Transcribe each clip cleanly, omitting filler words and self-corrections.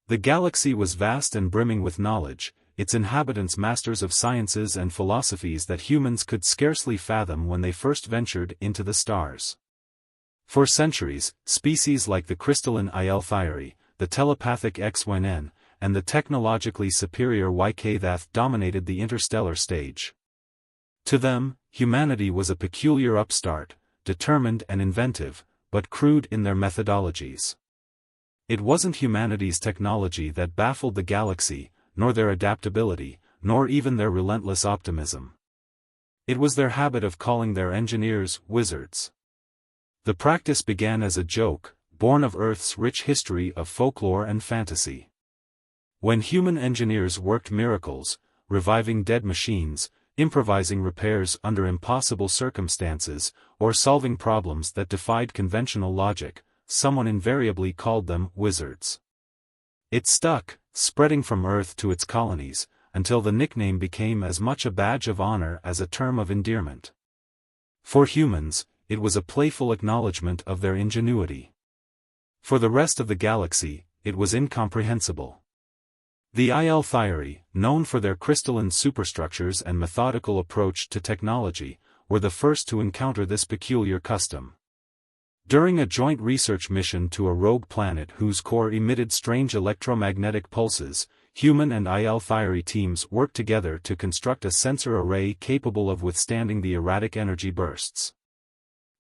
The galaxy was vast and brimming with knowledge, its inhabitants masters of sciences and philosophies that humans could scarcely fathom when they first ventured into the stars. For centuries, species like the crystalline Eccentric, the telepathic HFY, and the technologically superior Ykth dominated the interstellar stage. To them, humanity was a peculiar upstart, determined and inventive, but crude in their methodologies. It wasn't humanity's technology that baffled the galaxy, nor their adaptability, nor even their relentless optimism. It was their habit of calling their engineers wizards. The practice began as a joke, born of Earth's rich history of folklore and fantasy. When human engineers worked miracles, reviving dead machines, improvising repairs under impossible circumstances, or solving problems that defied conventional logic, someone invariably called them wizards. It stuck, spreading from Earth to its colonies, until the nickname became as much a badge of honor as a term of endearment. For humans, it was a playful acknowledgement of their ingenuity. For the rest of the galaxy, it was incomprehensible. The Eccentric, known for their crystalline superstructures and methodical approach to technology, were the first to encounter this peculiar custom. During a joint research mission to a rogue planet whose core emitted strange electromagnetic pulses, human and Eccentric teams worked together to construct a sensor array capable of withstanding the erratic energy bursts.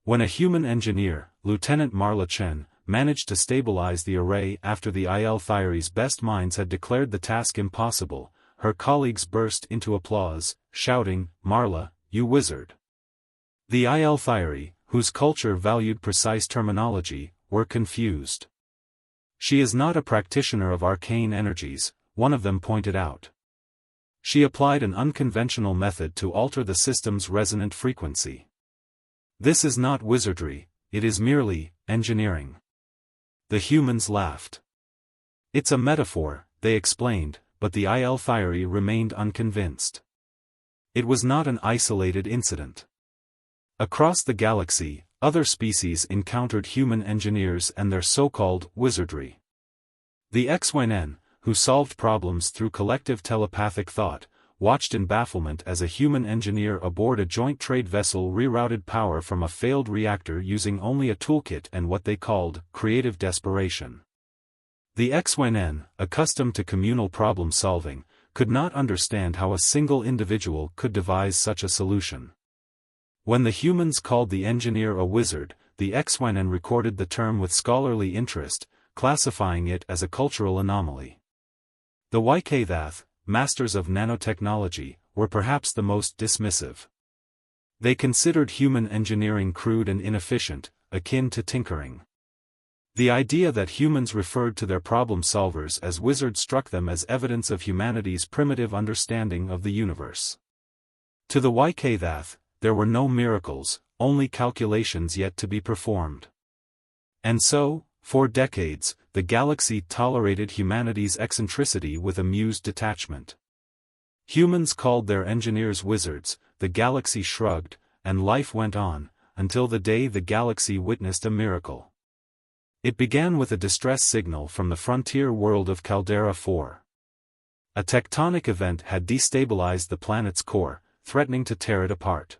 When a human engineer, Lieutenant Marla Chen, managed to stabilize the array after the Eccentric's best minds had declared the task impossible, her colleagues burst into applause, shouting, "Marla, you wizard!" The Eccentric, whose culture valued precise terminology, were confused. "She is not a practitioner of arcane energies," one of them pointed out. "She applied an unconventional method to alter the system's resonant frequency. This is not wizardry, it is merely engineering." The humans laughed. "It's a metaphor," they explained, but the Eccentric remained unconvinced. It was not an isolated incident. Across the galaxy, other species encountered human engineers and their so-called wizardry. The HFY, who solved problems through collective telepathic thought, watched in bafflement as a human engineer aboard a joint trade vessel rerouted power from a failed reactor using only a toolkit and what they called creative desperation. The HFY, accustomed to communal problem-solving, could not understand how a single individual could devise such a solution. When the humans called the engineer a wizard, the HFY recorded the term with scholarly interest, classifying it as a cultural anomaly. The Ykth, masters of nanotechnology, were perhaps the most dismissive. They considered human engineering crude and inefficient, akin to tinkering. The idea that humans referred to their problem solvers as wizards struck them as evidence of humanity's primitive understanding of the universe. To the Ykth, there were no miracles, only calculations yet to be performed. And so, for decades, the galaxy tolerated humanity's eccentricity with amused detachment. Humans called their engineers wizards, the galaxy shrugged, and life went on, until the day the galaxy witnessed a miracle. It began with a distress signal from the frontier world of Caldera 4. A tectonic event had destabilized the planet's core, threatening to tear it apart.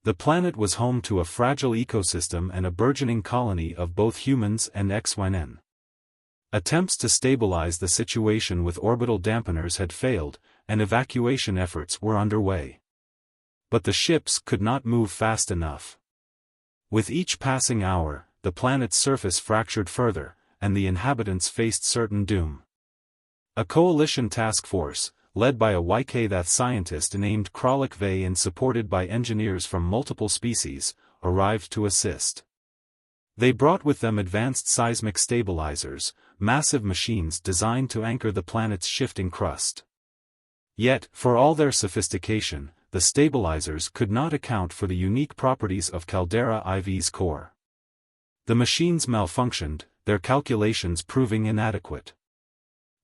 The planet was home to a fragile ecosystem and a burgeoning colony of both humans and HFY. Attempts to stabilize the situation with orbital dampeners had failed, and evacuation efforts were underway. But the ships could not move fast enough. With each passing hour, the planet's surface fractured further, and the inhabitants faced certain doom. A coalition task force, led by a Ykth scientist named Kralik Vey and supported by engineers from multiple species, arrived to assist. They brought with them advanced seismic stabilizers, massive machines designed to anchor the planet's shifting crust. Yet, for all their sophistication, the stabilizers could not account for the unique properties of Caldera IV's core. The machines malfunctioned, their calculations proving inadequate.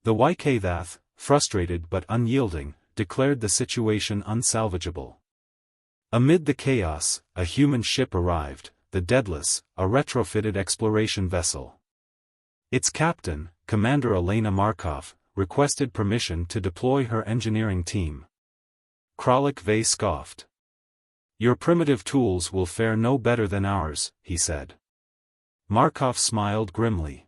The Ykth, frustrated but unyielding, declared the situation unsalvageable. Amid the chaos, a human ship arrived, the Daedalus, a retrofitted exploration vessel. Its captain, Commander Elena Markov, requested permission to deploy her engineering team. Kralik V scoffed. "Your primitive tools will fare no better than ours," he said. Markov smiled grimly.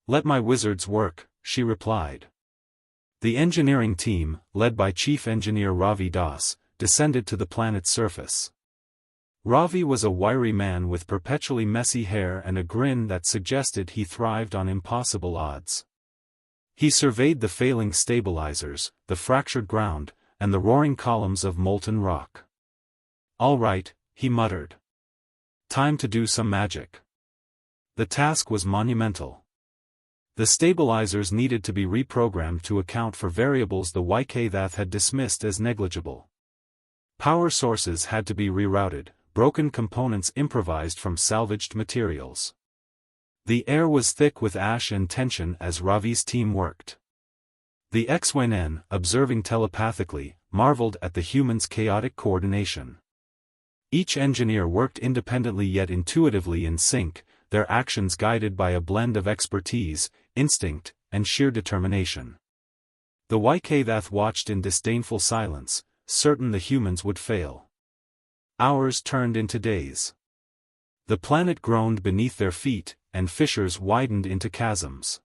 "Let my wizards work," she replied. The engineering team, led by Chief Engineer Ravi Das, descended to the planet's surface. Ravi was a wiry man with perpetually messy hair and a grin that suggested he thrived on impossible odds. He surveyed the failing stabilizers, the fractured ground, and the roaring columns of molten rock. "All right," he muttered. "Time to do some magic." The task was monumental. The stabilizers needed to be reprogrammed to account for variables the YK-That had dismissed as negligible. Power sources had to be rerouted, broken components improvised from salvaged materials. The air was thick with ash and tension as Ravi's team worked. The HFY, observing telepathically, marveled at the humans' chaotic coordination. Each engineer worked independently yet intuitively in sync, their actions guided by a blend of expertise, instinct, and sheer determination. The YK-That watched in disdainful silence, certain the humans would fail. Hours turned into days. The planet groaned beneath their feet, and fissures widened into chasms.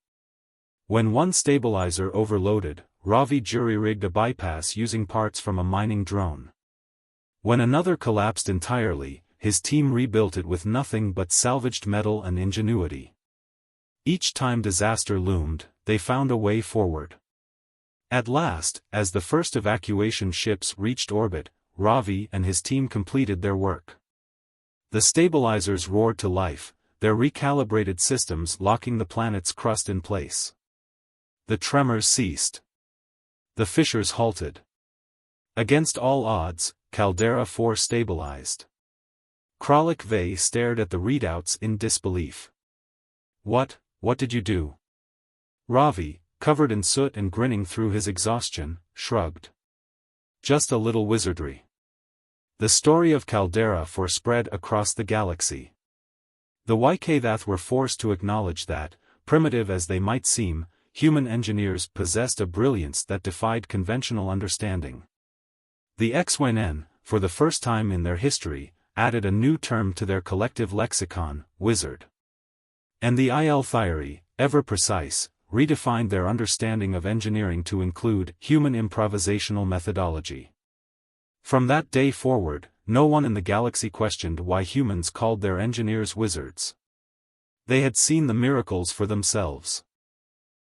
When one stabilizer overloaded, Ravi jury-rigged a bypass using parts from a mining drone. When another collapsed entirely, his team rebuilt it with nothing but salvaged metal and ingenuity. Each time disaster loomed, they found a way forward. At last, as the first evacuation ships reached orbit, Ravi and his team completed their work. The stabilizers roared to life, their recalibrated systems locking the planet's crust in place. The tremors ceased. The fissures halted. Against all odds, Caldera 4 stabilized. Kralik V stared at the readouts in disbelief. What did you do?" Ravi, covered in soot and grinning through his exhaustion, shrugged. "Just a little wizardry." The story of Caldera 4 spread across the galaxy. The YK-That were forced to acknowledge that, primitive as they might seem, human engineers possessed a brilliance that defied conventional understanding. The HFY, for the first time in their history, added a new term to their collective lexicon, wizard. And the IL Theory, ever precise, redefined their understanding of engineering to include human improvisational methodology. From that day forward, no one in the galaxy questioned why humans called their engineers wizards. They had seen the miracles for themselves.